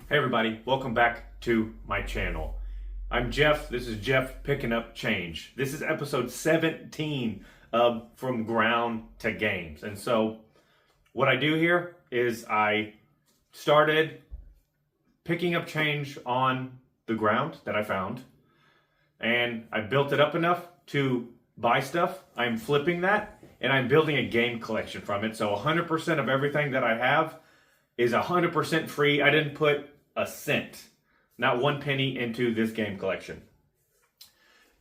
Hey everybody, welcome back to my channel. I'm Jeff, this is Jeff Picking Up Change. This is episode 17 of From Ground to Games. And so what I do here is I started picking up change on the ground that I found, and I built it up enough to buy stuff. I'm flipping that, and I'm building a game collection from it. So 100% of everything that I have is 100% free. I didn't put a cent, not one penny, into this game collection.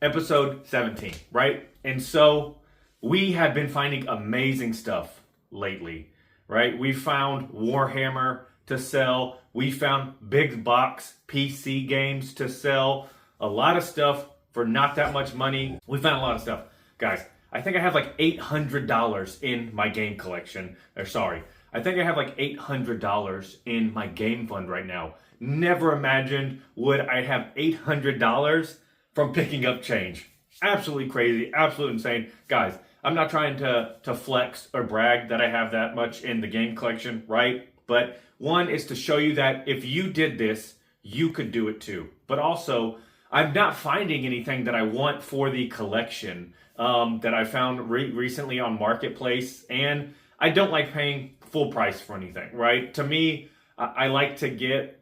Episode 17, right? And so we have been finding amazing stuff lately, right? We found Warhammer to sell. We found big box PC games to sell. A lot of stuff for not that much money. We found a lot of stuff. Guys, I think I have like $800 in my game collection. I think I have like $800 in my game fund right now. Never imagined would I have $800 from picking up change. Absolutely crazy, absolutely insane. Guys, I'm not trying to flex or brag that I have that much in the game collection, right? But one is to show you that if you did this, you could do it too. But also, I'm not finding anything that I want for the collection that I found recently on Marketplace. And I don't like paying full price for anything, right? To me, I like to get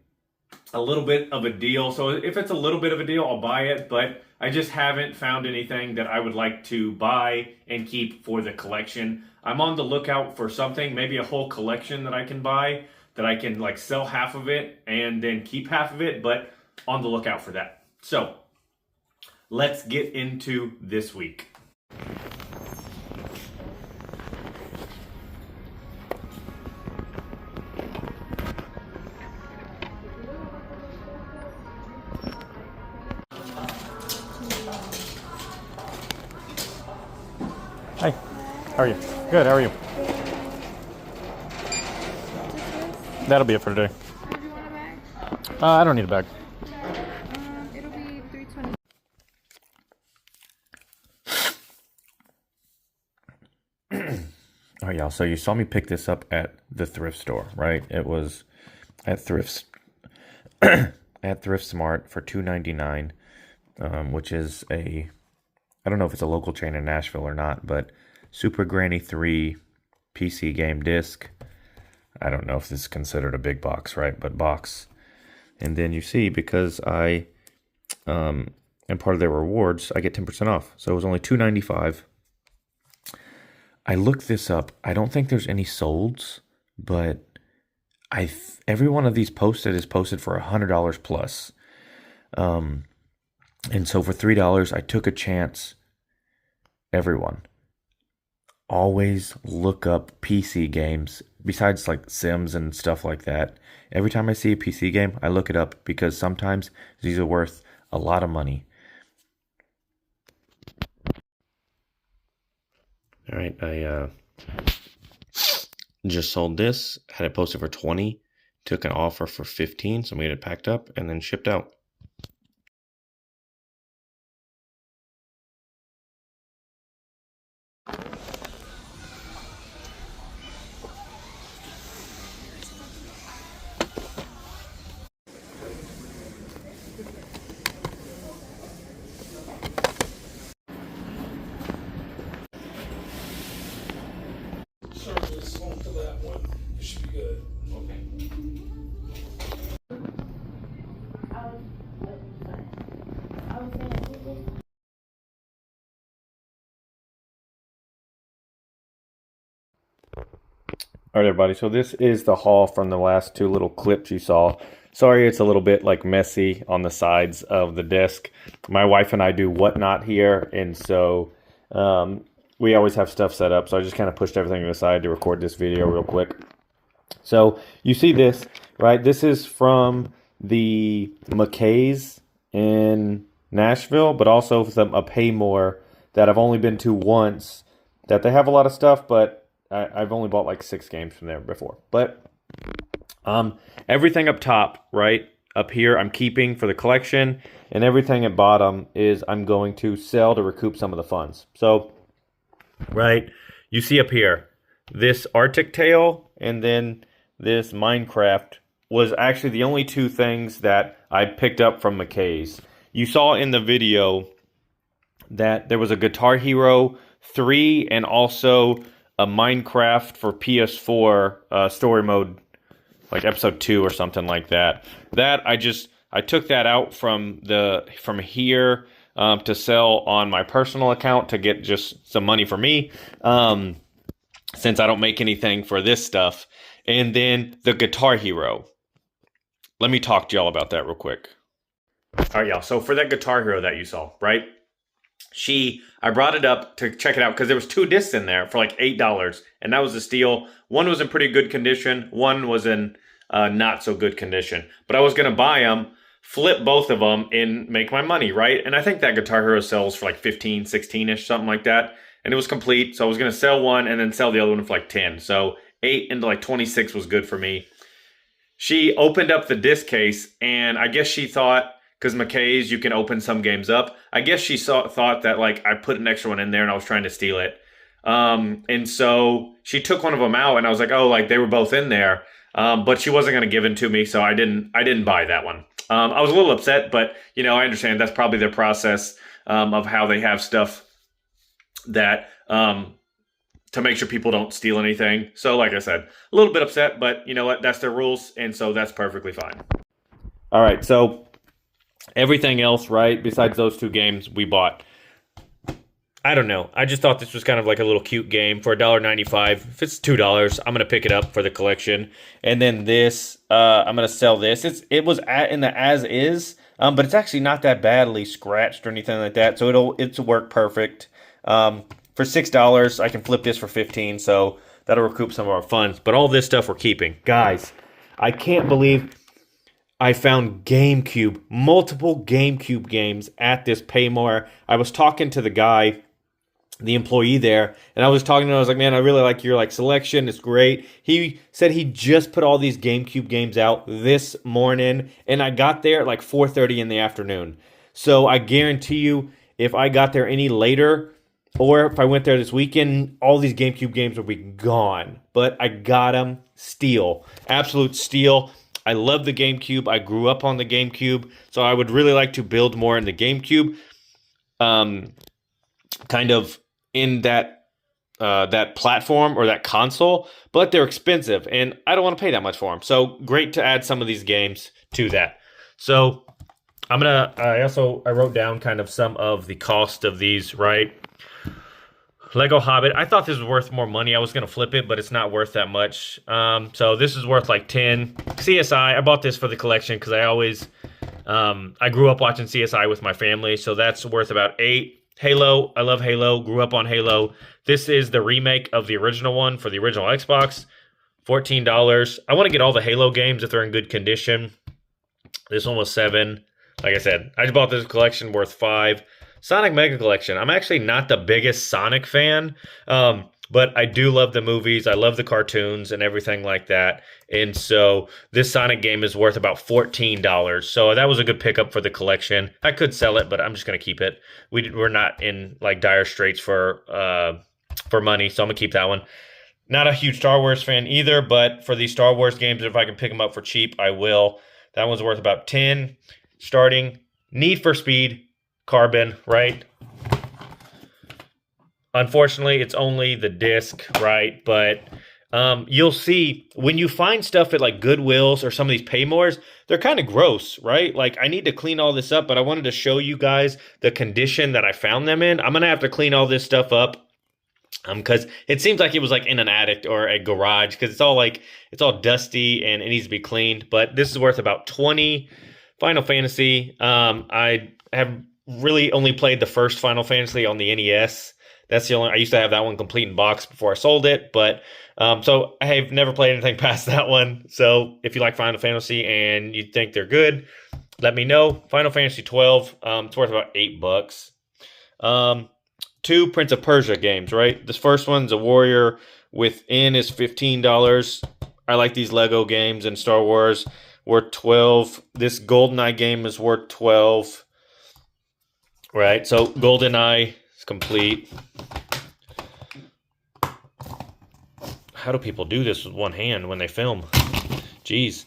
a little bit of a deal. So if it's a little bit of a deal, I'll buy it, but I just haven't found anything that I would like to buy and keep for the collection. I'm on the lookout for something, maybe a whole collection that I can buy, that I can like sell half of it and then keep half of it, but on the lookout for that. So let's get into this week. Hi, how are you? Good, how are you? That'll be it for today. Do you want a bag? I don't need a bag. It'll be $3.20. All right, y'all. So you saw me pick this up at the thrift store, right? It was at Thrift Smart for $2.99, which is I don't know if it's a local chain in Nashville or not, but Super Granny 3 PC game disc. I don't know if this is considered a big box, right? But box. And then you see, because I am part of their rewards, I get 10% off. So it was only $2.95. I looked this up. I don't think there's any solds, but every one of these posted is posted for $100 plus. And so for $3, I took a chance. Everyone, always look up PC games, besides like Sims and stuff like that. Every time I see a PC game, I look it up because sometimes these are worth a lot of money. All right, I just sold this, had it posted for 20, took an offer for 15, so made it packed up and then shipped out. Circles onto that one. It should be good. Okay. All right, everybody. So this is the haul from the last two little clips you saw. Sorry, it's a little bit like messy on the sides of the disc. My wife and I do whatnot here, and so we always have stuff set up. So I just kind of pushed everything to the side to record this video real quick. So you see this, right? This is from the McKay's in Nashville, but also a PayMore that I've only been to once. That they have a lot of stuff, but I've only bought like 6 games from there before. But everything up top, right, up here, I'm keeping for the collection. And everything at bottom is I'm going to sell to recoup some of the funds. So, right, you see up here, this Arctic Tail and then this Minecraft was actually the only two things that I picked up from McKay's. You saw in the video that there was a Guitar Hero 3 and also a Minecraft for PS4 story mode, like episode 2 or something like that. I took that out from here to sell on my personal account to get just some money for me, since I don't make anything for this stuff. And then the Guitar Hero. Let me talk to y'all about that real quick. All right, y'all. So for that Guitar Hero that you saw, right? I brought it up to check it out because there was 2 discs in there for like $8, and that was a steal. One was in pretty good condition. One was in not so good condition. But I was going to buy them, flip both of them, and make my money, right? And I think that Guitar Hero sells for like 15, 16-ish, something like that. And it was complete, so I was going to sell one and then sell the other one for like 10. So 8 into like 26 was good for me. She opened up the disc case, and I guess she thought, because McKay's, you can open some games up. I guess she thought that like I put an extra one in there and I was trying to steal it. And so she took one of them out, and I was like, oh, like they were both in there. But she wasn't going to give it to me, so I didn't buy that one. I was a little upset, but you know, I understand that's probably their process of how they have stuff that to make sure people don't steal anything. So like I said, a little bit upset, but you know what? That's their rules, and so that's perfectly fine. All right, so everything else, right, besides those 2 games we bought, I don't know. I just thought this was kind of like a little cute game for $1.95. If it's $2, I'm going to pick it up for the collection. And then this, I'm going to sell this. It was in the as is, but it's actually not that badly scratched or anything like that. So it'll work perfect. For $6, I can flip this for $15, so that'll recoup some of our funds. But all this stuff we're keeping. Guys, I can't believe I found Gamecube, multiple Gamecube games at this PayMore. I was talking to the guy, the employee there, and I was talking to him. I was like, man, I really like your selection. It's great. He said he just put all these Gamecube games out this morning, and I got there at like 4:30 in the afternoon. So I guarantee you, if I got there any later, or if I went there this weekend, all these Gamecube games would be gone. But I got them. Steal. Absolute steal. I love the Gamecube. I grew up on the Gamecube. So I would really like to build more in the Gamecube. Kind of in that platform or that console. But they're expensive. And I don't want to pay that much for them. So great to add some of these games to that. So I wrote down kind of some of the cost of these, right? Lego Hobbit. I thought this was worth more money. I was going to flip it, but it's not worth that much. So this is worth like 10. CSI. I bought this for the collection because I grew up watching CSI with my family. So that's worth about 8. Halo. I love Halo. Grew up on Halo. This is the remake of the original one for the original Xbox. $14. I want to get all the Halo games if they're in good condition. This one was 7. Like I said, I just bought this collection worth 5. Sonic Mega Collection. I'm actually not the biggest Sonic fan, but I do love the movies. I love the cartoons and everything like that. And so this Sonic game is worth about $14. So that was a good pickup for the collection. I could sell it, but I'm just going to keep it. We're not in like dire straits for money, so I'm going to keep that one. Not a huge Star Wars fan either, but for these Star Wars games, if I can pick them up for cheap, I will. That one's worth about 10. Starting Need for Speed Carbon, right? Unfortunately, it's only the disc, right? But you'll see when you find stuff at like Goodwills or some of these PayMores, they're kind of gross, right? Like I need to clean all this up, but I wanted to show you guys the condition that I found them in. I'm going to have to clean all this stuff up because it seems like it was like in an attic or a garage because it's all dusty and it needs to be cleaned. But this is worth about 20. Final Fantasy. I have really only played the first Final Fantasy on the NES. That's the only. I used to have that one complete in box before I sold it, but so I have never played anything past that one. So if you like Final Fantasy and you think they're good, let me know. Final Fantasy 12. It's worth about $8. 2 Prince of Persia games, right? This first one's a Warrior Within is $15. I like these Lego games and Star Wars. Worth 12. This GoldenEye game is worth 12. Right, so GoldenEye is complete. How do people do this with one hand when they film? Jeez. Jeez.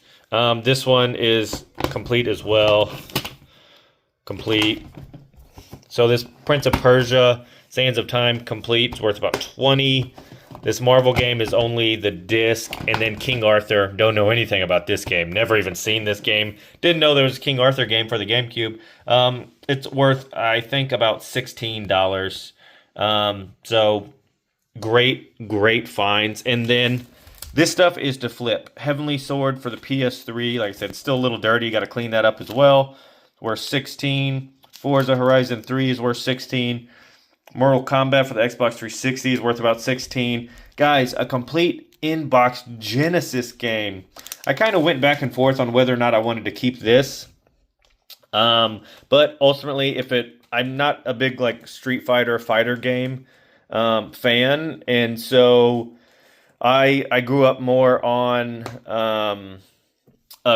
This one is complete as well. Complete. So this Prince of Persia, Sands of Time complete is worth about 20. This Marvel game is only the disc, and then King Arthur. Don't know anything about this game. Never even seen this game. Didn't know there was a King Arthur game for the GameCube. It's worth, I think, about $16. So great finds. And then this stuff is to flip. Heavenly Sword for the PS3. Like I said, it's still a little dirty. Got to clean that up as well. It's worth 16. Forza Horizon 3 is worth 16. Mortal Kombat for the Xbox 360 is worth about 16. Guys, a complete in-box Genesis game. I kind of went back and forth on whether or not I wanted to keep this. But ultimately, I'm not a big like Street fighter game fan, and so I grew up more on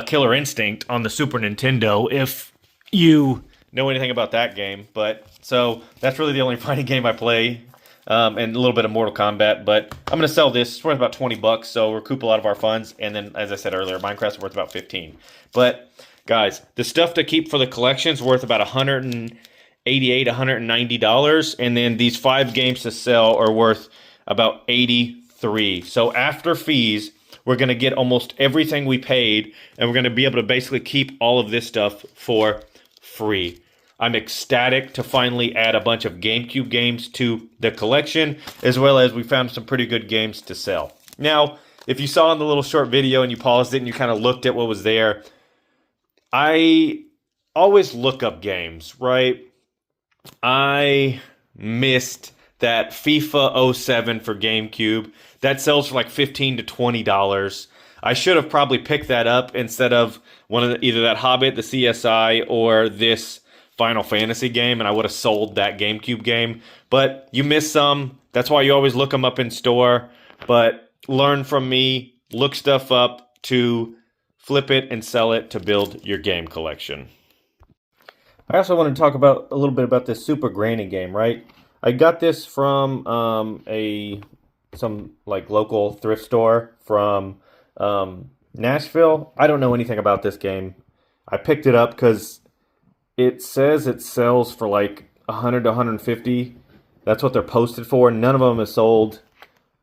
Killer Instinct on the Super Nintendo. If you know anything about that game, but so that's really the only fighting game I play, and a little bit of Mortal Kombat. But I'm gonna sell this. It's worth about $20, so recoup a lot of our funds. And then, as I said earlier, Minecraft's worth about 15. But guys, the stuff to keep for the collection is worth about $188, $190, and then these 5 games to sell are worth about 83. So after fees, we're gonna get almost everything we paid, and we're gonna be able to basically keep all of this stuff for free. I'm ecstatic to finally add a bunch of GameCube games to the collection, as well as we found some pretty good games to sell. Now, if you saw in the little short video and you paused it and you kind of looked at what was there, I always look up games, right? I missed that FIFA 07 for GameCube. That sells for like $15 to $20. I should have probably picked that up instead of either that Hobbit, the CSI, or this Final Fantasy game, and I would have sold that GameCube game. But you miss some. That's why you always look them up in store. But learn from me. Look stuff up to flip it and sell it to build your game collection. I also want to talk about a little bit about this Super Granny game, right? I got this from some like local thrift store from Nashville. I don't know anything about this game. I picked it up because it says it sells for like $100 to $150. That's what they're posted for. None of them is sold.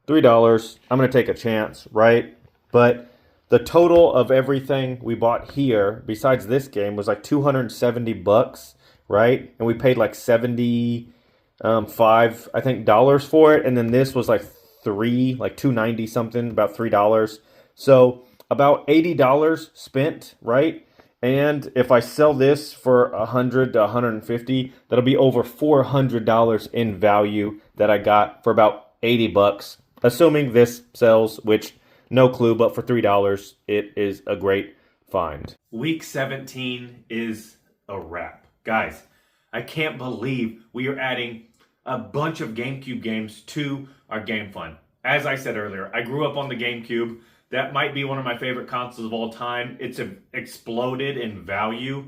$3. I'm going to take a chance, right? But the total of everything we bought here, besides this game, was like $270, right? And we paid like 75, I think, dollars for it. And then this was like $290 something, about $3. So about $80 spent, right? And if I sell this for $100 to $150, that'll be over $400 in value that I got for about $80, assuming this sells, which no clue, but for $3, it is a great find. Week 17 is a wrap. Guys, I can't believe we are adding a bunch of GameCube games to our game fund. As I said earlier, I grew up on the GameCube. That might be one of my favorite consoles of all time. It's exploded in value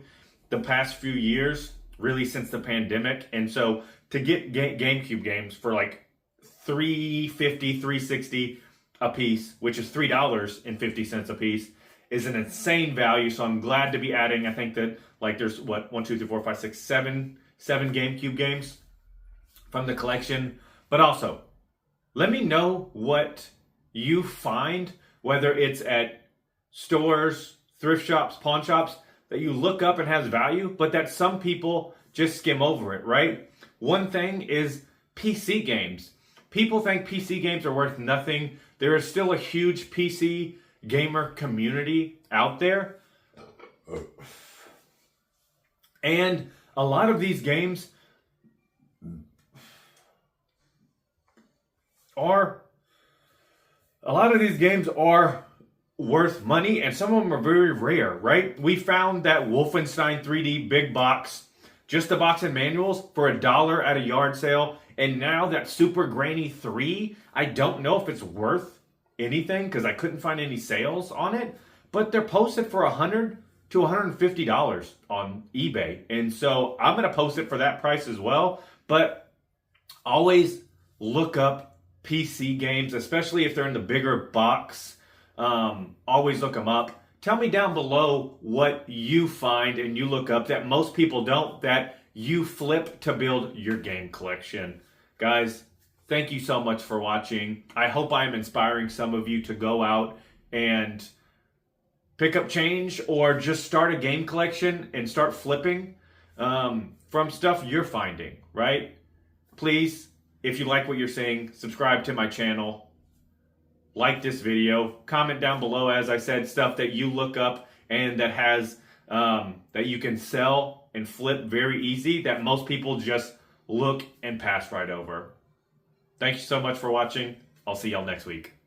the past few years, really since the pandemic. And so to get GameCube games for like $350, $360 a piece, which is $3.50 a piece, is an insane value. So I'm glad to be adding. I think that like there's 7 GameCube games from the collection. But also, let me know what you find, whether it's at stores, thrift shops, pawn shops, that you look up and has value, but that some people just skim over it, right? One thing is PC games. People think PC games are worth nothing. There is still a huge PC gamer community out there. And a lot of these games are worth money, and some of them are very rare, right? We found that Wolfenstein 3D big box, just the box and manuals, for $1 at a yard sale. And now that Super Granny 3, I don't know if it's worth anything because I couldn't find any sales on it, but they're posted for $100 to $150 on eBay. And so I'm going to post it for that price as well. But always look up PC games, especially if they're in the bigger box. Always look them up. Tell me down below what you find and you look up that most people don't, that you flip to build your game collection. Guys, thank you so much for watching. I hope I'm inspiring some of you to go out and pick up change or just start a game collection and start flipping from stuff you're finding, right? Please, if you like what you're seeing, subscribe to my channel, like this video, comment down below, as I said, stuff that you look up and that has that you can sell and flip very easy that most people just look and pass right over. Thank you so much for watching. I'll see y'all next week.